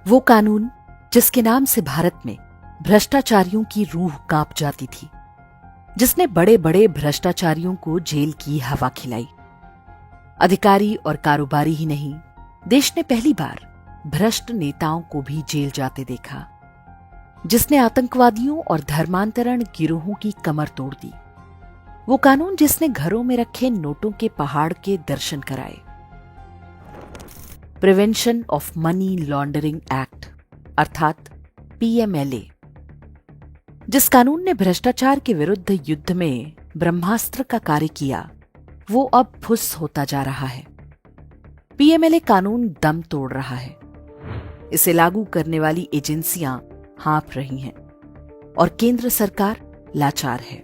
वो कानून जिसके नाम से भारत में भ्रष्टाचारियों की रूह कांप जाती थी, जिसने बड़े बड़े भ्रष्टाचारियों को जेल की हवा खिलाई। अधिकारी और कारोबारी ही नहीं, देश ने पहली बार भ्रष्ट नेताओं को भी जेल जाते देखा, जिसने आतंकवादियों और धर्मांतरण गिरोहों की कमर तोड़ दी। वो कानून जिसने घरों में रखे नोटों के पहाड़ के दर्शन कराए। Prevention of money laundering act अर्थात पीएमएलए, जिस कानून ने भ्रष्टाचार के विरुद्ध युद्ध में ब्रह्मास्त्र का कार्य किया, वो अब फुस होता जा रहा है। पीएमएलए कानून दम तोड़ रहा है। इसे लागू करने वाली एजेंसियां हाँफ रही हैं और केंद्र सरकार लाचार है।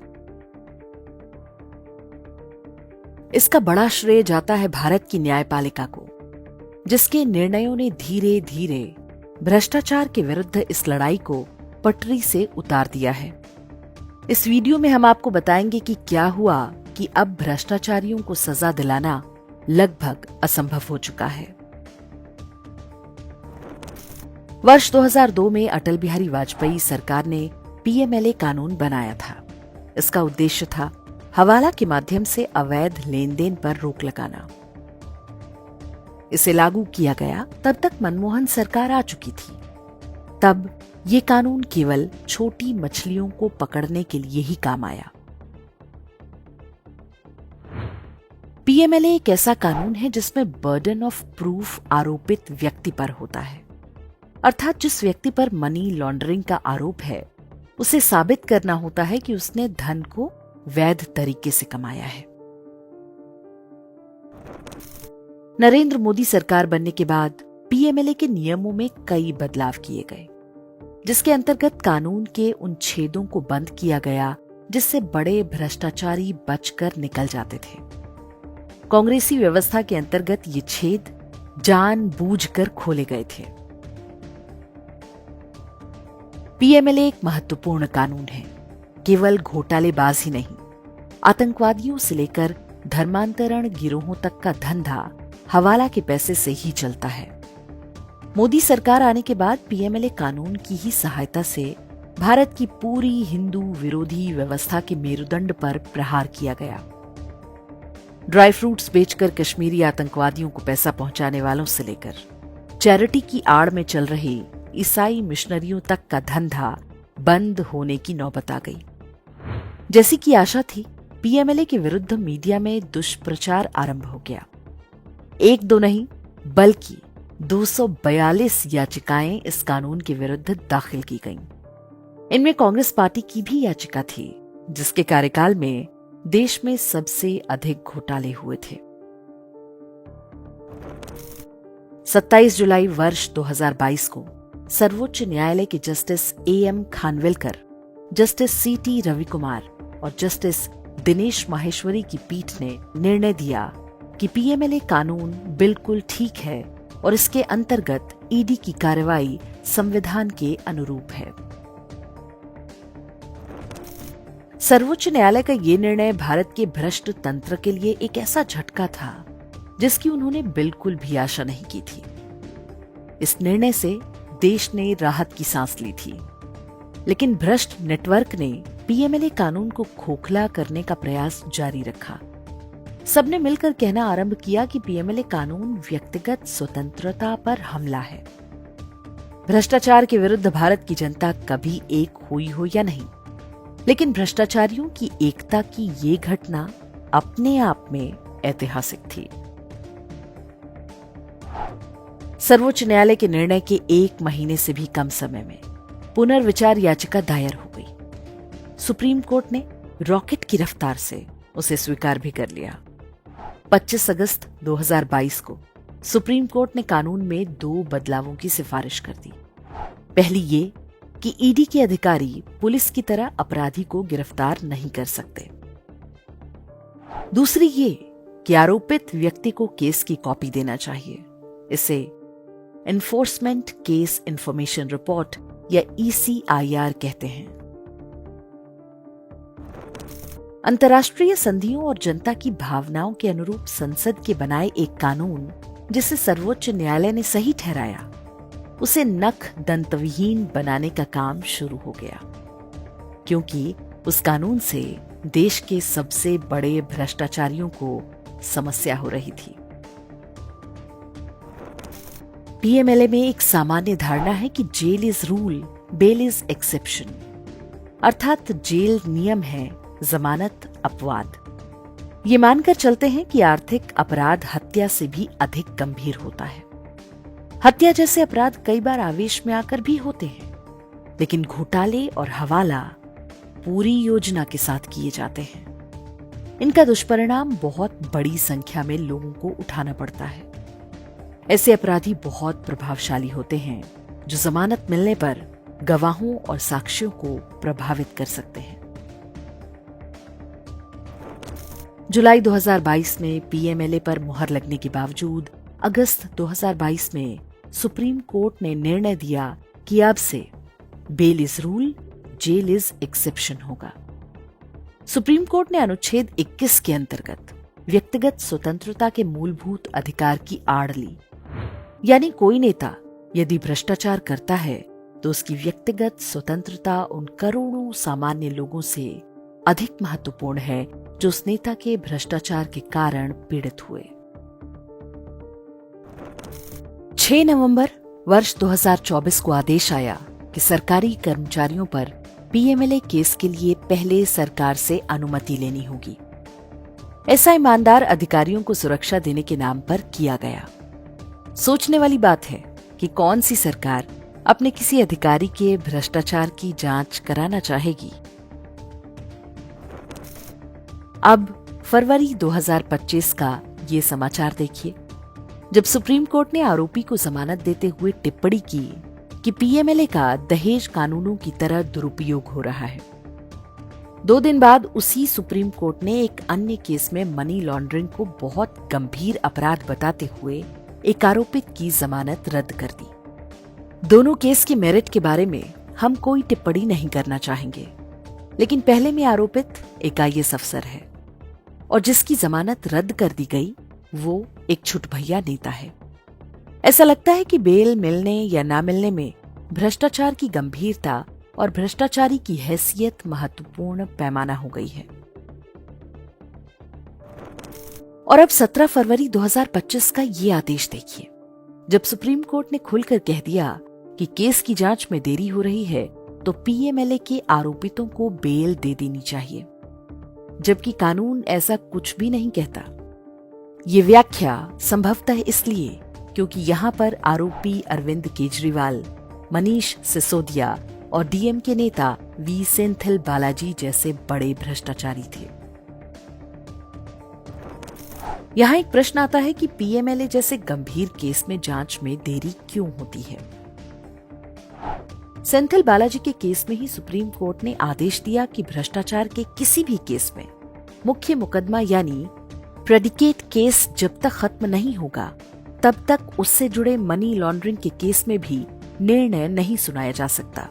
इसका बड़ा श्रेय जाता है भारत की न्यायपालिका को, जिसके निर्णयों ने धीरे धीरे भ्रष्टाचार के विरुद्ध इस लड़ाई को पटरी से उतार दिया है। इस वीडियो में हम आपको बताएंगे कि क्या हुआ कि अब भ्रष्टाचारियों को सजा दिलाना लगभग असंभव हो चुका है। वर्ष 2002 में अटल बिहारी वाजपेयी सरकार ने पीएमएलए कानून बनाया था। इसका उद्देश्य था हवाला के माध्यम से अवैध लेन देन पर रोक लगाना। इसे लागू किया गया तब तक मनमोहन सरकार आ चुकी थी। तब ये कानून केवल छोटी मछलियों को पकड़ने के लिए ही काम आया। पीएमएलए एक ऐसा कानून है जिसमें बर्डन ऑफ प्रूफ आरोपित व्यक्ति पर होता है, अर्थात जिस व्यक्ति पर मनी लॉन्ड्रिंग का आरोप है, उसे साबित करना होता है कि उसने धन को वैध तरीके से कमाया है। नरेंद्र मोदी सरकार बनने के बाद पीएमएलए के नियमों में कई बदलाव किए गए, जिसके अंतर्गत कानून के उन छेदों को बंद किया गया जिससे बड़े भ्रष्टाचारी बचकर निकल जाते थे। कांग्रेसी व्यवस्था के अंतर्गत ये छेद जानबूझकर खोले गए थे। पीएमएलए एक महत्वपूर्ण कानून है। केवल घोटालेबाज ही नहीं, आतंकवादियों से लेकर धर्मांतरण गिरोहों तक का धंधा हवाला के पैसे से ही चलता है। मोदी सरकार आने के बाद पीएमएलए कानून की ही सहायता से भारत की पूरी हिंदू विरोधी व्यवस्था के मेरुदंड पर प्रहार किया गया। ड्राई फ्रूट्स बेचकर कश्मीरी आतंकवादियों को पैसा पहुंचाने वालों से लेकर चैरिटी की आड़ में चल रहे ईसाई मिशनरियों तक का धंधा बंद होने की नौबत आ गई। जैसी कि आशा थी, पीएमएलए के विरुद्ध मीडिया में दुष्प्रचार आरंभ हो गया। एक दो नहीं, बल्कि 242 याचिकाएं इस कानून के विरुद्ध दाखिल की गईं। इनमें कांग्रेस पार्टी की भी याचिका थी, जिसके कार्यकाल में देश में सबसे अधिक घोटाले हुए थे। 27 जुलाई वर्ष 2022 को सर्वोच्च न्यायालय के जस्टिस एएम खानविलकर, जस्टिस सीटी रविकुमार और जस्टिस दिनेश माहेश्वरी की पीठ ने निर्णय दिया कि पीएमएलए कानून बिल्कुल ठीक है और इसके अंतर्गत ईडी की कार्रवाई संविधान के अनुरूप है। सर्वोच्च न्यायालय का यह निर्णय भारत के भ्रष्ट तंत्र के लिए एक ऐसा झटका था जिसकी उन्होंने बिल्कुल भी आशा नहीं की थी। इस निर्णय से देश ने राहत की सांस ली थी, लेकिन भ्रष्ट नेटवर्क ने पीएमएलए कानून को खोखला करने का प्रयास जारी रखा। सबने मिलकर कहना आरंभ किया कि पीएमएलए कानून व्यक्तिगत स्वतंत्रता पर हमला है। भ्रष्टाचार के विरुद्ध भारत की जनता कभी एक हुई हो या नहीं, लेकिन भ्रष्टाचारियों की एकता की ये घटना अपने आप में ऐतिहासिक थी। सर्वोच्च न्यायालय के निर्णय के 1 महीने से भी कम समय में पुनर्विचार याचिका दायर हो गई। सुप्रीम कोर्ट ने रॉकेट की रफ्तार से उसे स्वीकार भी कर लिया। 25 अगस्त 2022 को सुप्रीम कोर्ट ने कानून में 2 बदलावों की सिफारिश कर दी। पहली ये कि ईडी के अधिकारी पुलिस की तरह अपराधी को गिरफ्तार नहीं कर सकते। दूसरी ये कि आरोपित व्यक्ति को केस की कॉपी देना चाहिए। इसे एनफोर्समेंट केस इंफॉर्मेशन रिपोर्ट या ECIR कहते हैं। अंतर्राष्ट्रीय संधियों और जनता की भावनाओं के अनुरूप संसद के बनाए एक कानून, जिसे सर्वोच्च न्यायालय ने सही ठहराया, उसे नख दंतविहीन बनाने का काम शुरू हो गया, क्योंकि उस कानून से देश के सबसे बड़े भ्रष्टाचारियों को समस्या हो रही थी। पीएमएलए में एक सामान्य धारणा है कि jail is rule, bail is exception, अर्थात जेल नियम है, जमानत अपवाद। ये मानकर चलते हैं कि आर्थिक अपराध हत्या से भी अधिक गंभीर होता है। हत्या जैसे अपराध कई बार आवेश में आकर भी होते हैं, लेकिन घोटाले और हवाला पूरी योजना के साथ किए जाते हैं। इनका दुष्परिणाम बहुत बड़ी संख्या में लोगों को उठाना पड़ता है। ऐसे अपराधी बहुत प्रभावशाली होते हैं जो जमानत मिलने पर गवाहों और साक्ष्यों को प्रभावित कर सकते हैं। जुलाई 2022 में पीएमएलए पर मुहर लगने के बावजूद अगस्त 2022 में सुप्रीम कोर्ट ने निर्णय दिया कि अब से bail is rule, jail is exception होगा। सुप्रीम कोर्ट ने अनुच्छेद 21 के अंतर्गत व्यक्तिगत स्वतंत्रता के मूलभूत अधिकार की आड़ ली, यानी कोई नेता यदि भ्रष्टाचार करता है तो उसकी व्यक्तिगत स्वतंत्रता उन करोड़ों सामान्य लोगों से अधिक महत्वपूर्ण है जो उस नेता के भ्रष्टाचार के कारण पीड़ित हुए। 6 नवंबर वर्ष 2024 को आदेश आया कि सरकारी कर्मचारियों पर पीएमएलए केस के लिए पहले सरकार से अनुमति लेनी होगी। ऐसा ईमानदार अधिकारियों को सुरक्षा देने के नाम पर किया गया। सोचने वाली बात है कि कौन सी सरकार अपने किसी अधिकारी के भ्रष्टाचार की जांच कराना चाहेगी। अब फरवरी 2025 का ये समाचार देखिए, जब सुप्रीम कोर्ट ने आरोपी को जमानत देते हुए टिप्पणी की कि पीएमएलए का दहेज कानूनों की तरह दुरुपयोग हो रहा है। 2 दिन बाद उसी सुप्रीम कोर्ट ने एक अन्य केस में मनी लॉन्ड्रिंग को बहुत गंभीर अपराध बताते हुए एक आरोपित की जमानत रद्द कर दी। दोनों केस के मेरिट के बारे में हम कोई टिप्पणी नहीं करना चाहेंगे, लेकिन पहले में आरोपित एक आईएएस अफसर है और जिसकी जमानत रद्द कर दी गई वो एक छुटभैया नेता है। ऐसा लगता है कि बेल मिलने या ना मिलने में भ्रष्टाचार की गंभीरता और भ्रष्टाचारी की हैसियत महत्वपूर्ण पैमाना हो गई है। और अब 17 फरवरी 2025 का ये आदेश देखिए, जब सुप्रीम कोर्ट ने खुलकर कह दिया कि केस की जांच में देरी हो रही है तो पीएमएलए के आरोपितों को बेल दे देनी चाहिए, जबकि कानून ऐसा कुछ भी नहीं कहता। ये व्याख्या संभवतः इसलिए क्योंकि यहाँ पर आरोपी अरविंद केजरीवाल, मनीष सिसोदिया और डीएमके नेता वी सेंथिल बालाजी जैसे बड़े भ्रष्टाचारी थे। यहाँ एक प्रश्न आता है कि पीएमएलए जैसे गंभीर केस में जांच में देरी क्यों होती है। सेंथिल बालाजी के केस में ही सुप्रीम कोर्ट ने आदेश दिया कि भ्रष्टाचार के किसी भी केस में मुख्य मुकदमा यानी प्रेडिकेट केस जब तक खत्म नहीं होगा तब तक उससे जुड़े मनी लॉन्ड्रिंग के केस में भी निर्णय नहीं सुनाया जा सकता।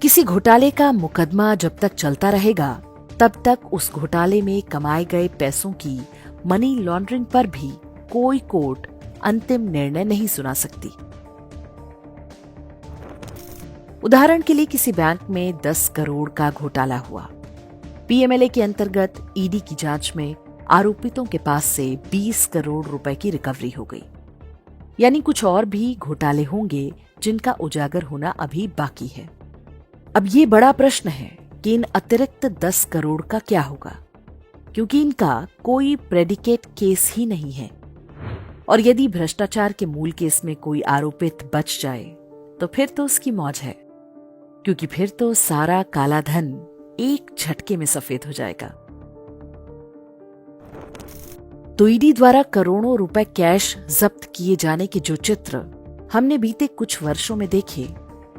किसी घोटाले का मुकदमा जब तक चलता रहेगा तब तक उस घोटाले में कमाए गए पैसों की मनी लॉन्ड्रिंग पर भी कोई कोर्ट अंतिम निर्णय नहीं सुना सकती। उदाहरण के लिए किसी बैंक में 10 करोड़ का घोटाला हुआ। पीएमएलए के अंतर्गत ईडी की जांच में आरोपितों के पास से 20 करोड़ रुपए की रिकवरी हो गई। यानी कुछ और भी घोटाले होंगे जिनका उजागर होना अभी बाकी है। अब ये बड़ा प्रश्न है कि इन अतिरिक्त 10 करोड़ का क्या होगा, क्योंकि इनका कोई प्रेडिकेट केस ही नहीं है। और यदि भ्रष्टाचार के मूल केस में कोई आरोपित बच जाए तो फिर तो उसकी मौज है, क्योंकि फिर तो सारा काला धन एक झटके में सफेद हो जाएगा। तो ईडी द्वारा करोड़ों रुपए कैश जब्त किए जाने के जो चित्र हमने बीते कुछ वर्षों में देखे,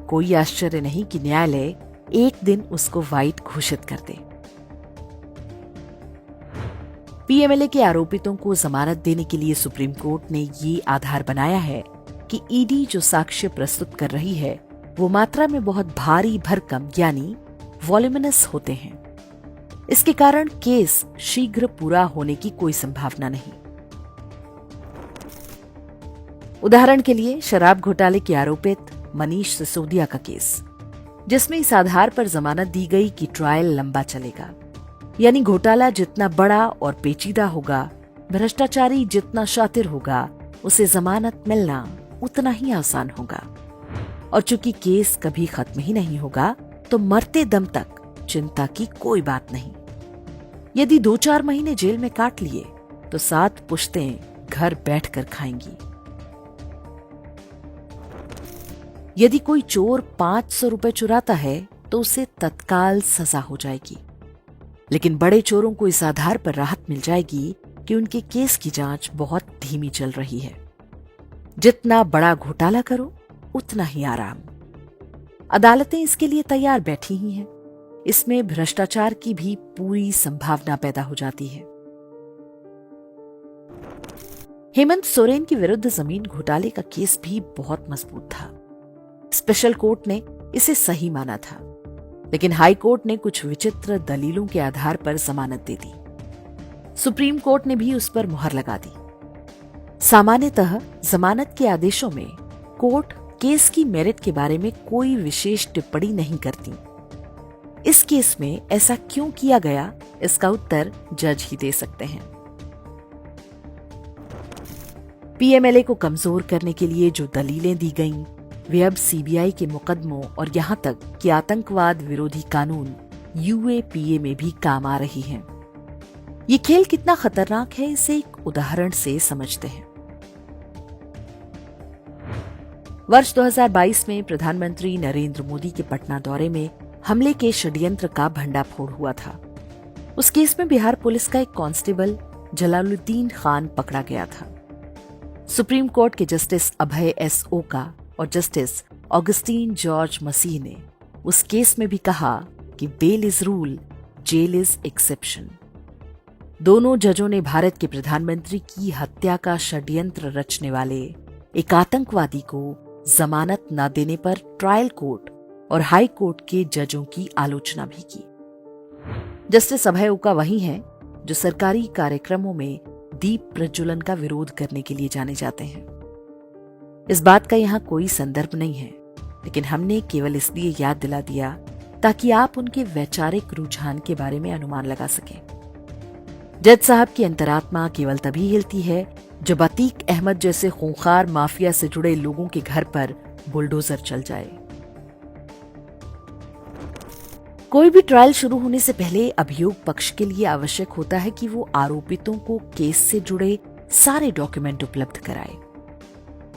कोई आश्चर्य नहीं कि न्यायालय एक दिन उसको वाइट घोषित कर दे। पीएमएलए के आरोपितों को जमानत देने के लिए सुप्रीम कोर्ट ने ये आधार बनाया है कि ईडी जो साक्ष्य प्रस्तुत कर रही है वो मात्रा में बहुत भारी भरकम यानी वॉल्यूमिनस होते हैं। इसके कारण केस शीघ्र पूरा होने की कोई संभावना नहीं। उदाहरण के लिए शराब घोटाले के आरोपित मनीष सिसोदिया का केस, जिसमें इस आधार पर जमानत दी गई कि ट्रायल लंबा चलेगा। यानी घोटाला जितना बड़ा और पेचीदा होगा, भ्रष्टाचारी जितना शातिर होगा, उसे जमानत मिलना उतना ही आसान होगा। और चूंकि केस कभी खत्म ही नहीं होगा, तो मरते दम तक चिंता की कोई बात नहीं। यदि 2-4 महीने जेल में काट लिए तो 7 पुश्तें घर बैठकर खाएंगी। यदि कोई चोर 500 रुपए चुराता है तो उसे तत्काल सजा हो जाएगी। लेकिन बड़े चोरों को इस आधार पर राहत मिल जाएगी कि उनके केस की जांच बहुत धीमी चल रही है। जितना बड़ा घोटाला करो उतना ही आराम। अदालतें इसके लिए तैयार बैठी ही हैं। इसमें भ्रष्टाचार की भी पूरी संभावना पैदा हो जाती है। हेमंत सोरेन के विरुद्ध जमीन घोटाले का केस भी बहुत मजबूत था। स्पेशल कोर्ट ने इसे सही माना था, लेकिन हाई कोर्ट ने कुछ विचित्र दलीलों के आधार पर जमानत दे दी। सुप्रीम कोर्ट ने भी उस पर मुहर लगा दी। सामान्यतः जमानत के आदेशों में कोर्ट केस की मेरिट के बारे में कोई विशेष टिप्पणी नहीं करती। इस केस में ऐसा क्यों किया गया, इसका उत्तर जज ही दे सकते हैं। पीएमएलए को कमजोर करने के लिए जो दलीलें दी गईं, वे अब सीबीआई के मुकदमों और यहां तक कि आतंकवाद विरोधी कानून यूएपीए में भी काम आ रही हैं। ये खेल कितना खतरनाक है, इसे एक उदाहरण से समझते हैं। वर्ष 2022 में प्रधानमंत्री नरेंद्र मोदी के पटना दौरे में हमले के षड्यंत्र का भंडाफोड़ हुआ था। उस केस में बिहार पुलिस का एक कांस्टेबल जलालुद्दीन खान पकड़ा गया था। सुप्रीम कोर्ट के जस्टिस अभय एस ओका और जस्टिस ऑगस्टीन जॉर्ज मसीह ने उस केस में भी कहा कि bail is rule, jail is exception. दोनों जजों ने भारत के प्रधानमंत्री की हत्या का षड्यंत्र रचने वाले एक आतंकवादी को जमानत न देने पर ट्रायल कोर्ट और हाई कोर्ट के जजों की आलोचना भी की। जस्टिस अभय ओका वही हैं जो सरकारी कार्यक्रमों में दीप प्रज्वलन का विरोध करने के लिए जाने जाते हैं। इस बात का यहाँ कोई संदर्भ नहीं है, लेकिन हमने केवल इसलिए याद दिला दिया ताकि आप उनके वैचारिक रुझान के बारे में अनुमान लगा सकें। जज साहब की अंतरात्मा केवल तभी हिलती है जब अतीक अहमद जैसे खूंखार माफिया से जुड़े लोगों के घर पर बुलडोजर चल जाए। कोई भी ट्रायल शुरू होने से पहले अभियोग पक्ष के लिए आवश्यक होता है कि वो आरोपितों को केस से जुड़े सारे डॉक्यूमेंट उपलब्ध कराए।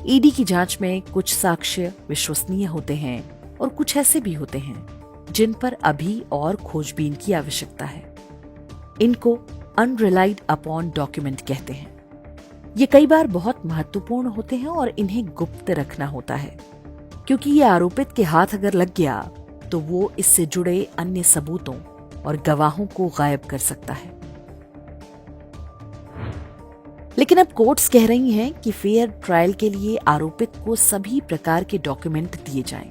ईडी की जांच में कुछ साक्ष्य विश्वसनीय होते हैं और कुछ ऐसे भी होते हैं जिन पर अभी और खोजबीन की आवश्यकता है। इनको अनरिलाइड अपॉन डॉक्यूमेंट कहते हैं। ये कई बार बहुत महत्वपूर्ण होते हैं और इन्हें गुप्त रखना होता है, क्योंकि ये आरोपित के हाथ अगर लग गया तो वो इससे जुड़े अन्य सबूतों और गवाहों को गायब कर सकता है। लेकिन अब कोर्ट्स कह रही हैं कि फेयर ट्रायल के लिए आरोपित को सभी प्रकार के डॉक्यूमेंट दिए जाएं।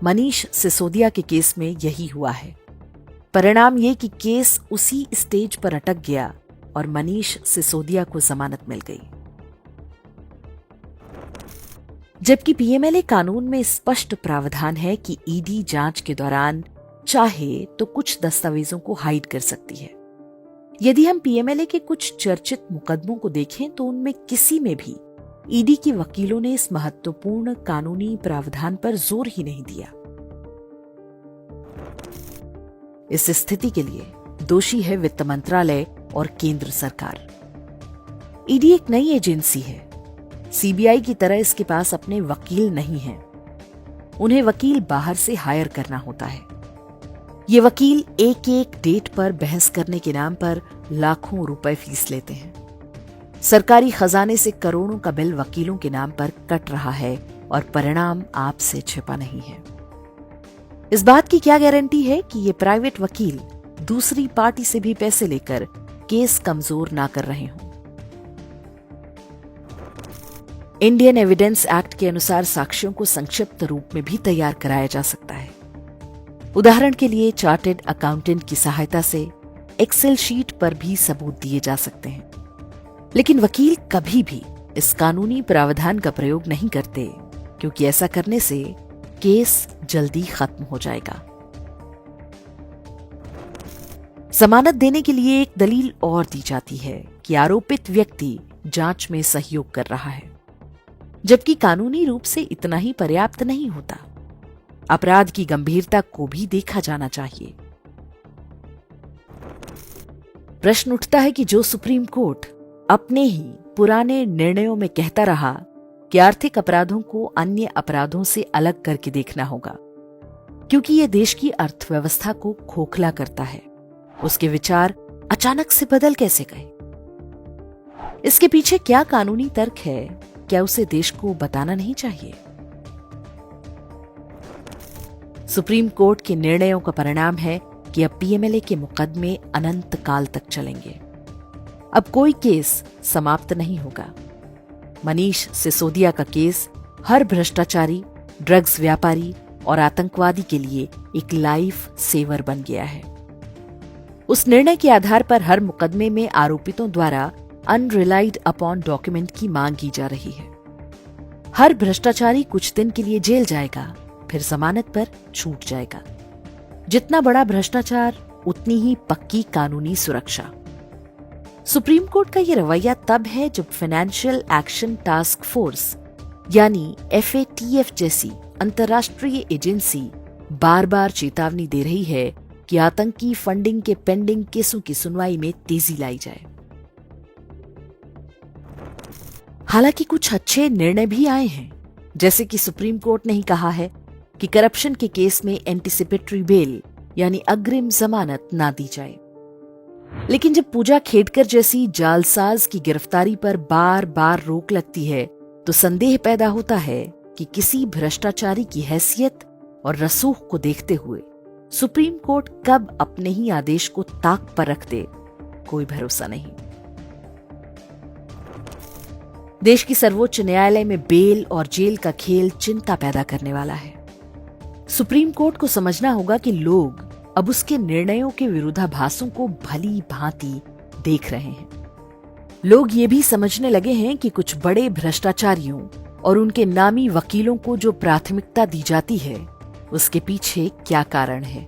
मनीष सिसोदिया के केस में यही हुआ है। परिणाम ये कि केस उसी स्टेज पर अटक गया और मनीष सिसोदिया को जमानत मिल गई। जबकि पीएमएलए कानून में स्पष्ट प्रावधान है कि ईडी जांच के दौरान चाहे तो कुछ दस्तावेजों को हाइड कर सकती है। यदि हम पीएमएलए के कुछ चर्चित मुकदमों को देखें तो उनमें किसी में भी ईडी के वकीलों ने इस महत्वपूर्ण कानूनी प्रावधान पर जोर ही नहीं दिया। इस स्थिति के लिए दोषी है वित्त मंत्रालय और केंद्र सरकार। ईडी एक नई एजेंसी है। सीबीआई की तरह इसके पास अपने वकील नहीं हैं। उन्हें वकील बाहर से हायर करना होता है। ये वकील एक एक डेट पर बहस करने के नाम पर लाखों रुपए फीस लेते हैं। सरकारी खजाने से करोड़ों का बिल वकीलों के नाम पर कट रहा है और परिणाम आपसे छिपा नहीं है। इस बात की क्या गारंटी है कि ये प्राइवेट वकील दूसरी पार्टी से भी पैसे लेकर केस कमजोर ना कर रहे हों। इंडियन एविडेंस एक्ट के अनुसार साक्ष्यों को संक्षिप्त रूप में भी तैयार कराया जा सकता है। उदाहरण के लिए चार्टेड अकाउंटेंट की सहायता से एक्सेल शीट पर भी सबूत दिए जा सकते हैं। लेकिन वकील कभी भी इस कानूनी प्रावधान का प्रयोग नहीं करते, क्योंकि ऐसा करने से केस जल्दी खत्म हो जाएगा। जमानत देने के लिए एक दलील और दी जाती है कि आरोपित व्यक्ति जांच में सहयोग कर रहा है, जबकि कानूनी रूप से इतना ही पर्याप्त नहीं होता। अपराध की गंभीरता को भी देखा जाना चाहिए। प्रश्न उठता है कि जो सुप्रीम कोर्ट अपने ही पुराने निर्णयों में कहता रहा कि आर्थिक अपराधों को अन्य अपराधों से अलग करके देखना होगा, क्योंकि यह देश की अर्थव्यवस्था को खोखला करता है, उसके विचार अचानक से बदल कैसे गए? इसके पीछे क्या कानूनी तर्क है? क्या उसे देश को बताना नहीं चाहिए? सुप्रीम कोर्ट के निर्णयों का परिणाम है कि अब पीएमएलए के मुकदमे अनंत काल तक चलेंगे। अब कोई केस समाप्त नहीं होगा। मनीष सिसोदिया का केस हर भ्रष्टाचारी, ड्रग्स व्यापारी और आतंकवादी के लिए एक लाइफ सेवर बन गया है। उस निर्णय के आधार पर हर मुकदमे में आरोपितों द्वारा अनरिलाइड अपॉन डॉक्यूमेंट की मांग की जा रही है। हर भ्रष्टाचारी कुछ दिन के लिए जेल जाएगा, फिर जमानत पर छूट जाएगा। जितना बड़ा भ्रष्टाचार, उतनी ही पक्की कानूनी सुरक्षा। सुप्रीम कोर्ट का यह रवैया तब है जब फाइनेंशियल एक्शन टास्क फोर्स यानी FATF जैसी अंतर्राष्ट्रीय एजेंसी बार बार चेतावनी दे रही है कि आतंकी फंडिंग के पेंडिंग केसों की सुनवाई में तेजी लाई जाए। हालांकि कुछ अच्छे निर्णय भी आए हैं, जैसे कि सुप्रीम कोर्ट ने ही कहा है कि करप्शन के केस में एंटीसिपेटरी बेल यानी अग्रिम जमानत ना दी जाए। लेकिन जब पूजा खेडकर जैसी जालसाज की गिरफ्तारी पर बार बार रोक लगती है, तो संदेह पैदा होता है कि किसी भ्रष्टाचारी की हैसियत और रसूख को देखते हुए सुप्रीम कोर्ट कब अपने ही आदेश को ताक पर रख दे, कोई भरोसा नहीं। देश की सर्वोच्च न्यायालय में बेल और जेल का खेल चिंता पैदा करने वाला है। सुप्रीम कोर्ट को समझना होगा कि लोग अब उसके निर्णयों के विरोधाभासों को भली भांति देख रहे हैं। लोग ये भी समझने लगे हैं कि कुछ बड़े भ्रष्टाचारियों और उनके नामी वकीलों को जो प्राथमिकता दी जाती है, उसके पीछे क्या कारण है।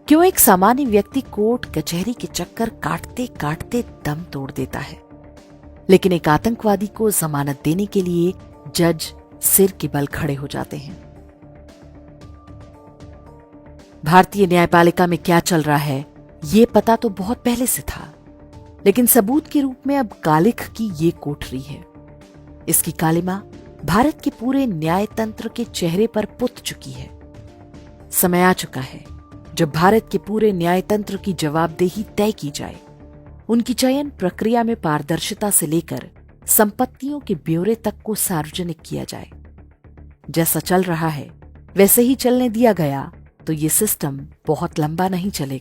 क्यों एक सामान्य व्यक्ति कोर्ट कचहरी के चक्कर काटते काटते दम तोड़ देता है, लेकिन एक आतंकवादी को जमानत देने के लिए जज सिर के बल खड़े हो जाते हैं। भारतीय न्यायपालिका में क्या चल रहा है, ये पता तो बहुत पहले से था, लेकिन सबूत के रूप में अब कालिख की ये कोठरी है। इसकी कालिमा भारत के पूरे न्यायतंत्र के चेहरे पर पुत चुकी है। समय आ चुका है जब भारत के पूरे न्यायतंत्र की जवाबदेही तय की जाए। उनकी चयन प्रक्रिया में पारदर्शिता से लेकर संपत्तियों के ब्यौरे तक को सार्वजनिक किया जाए। जैसा चल रहा है वैसे ही चलने दिया गया तो ये सिस्टम बहुत लंबा नहीं चलेगा।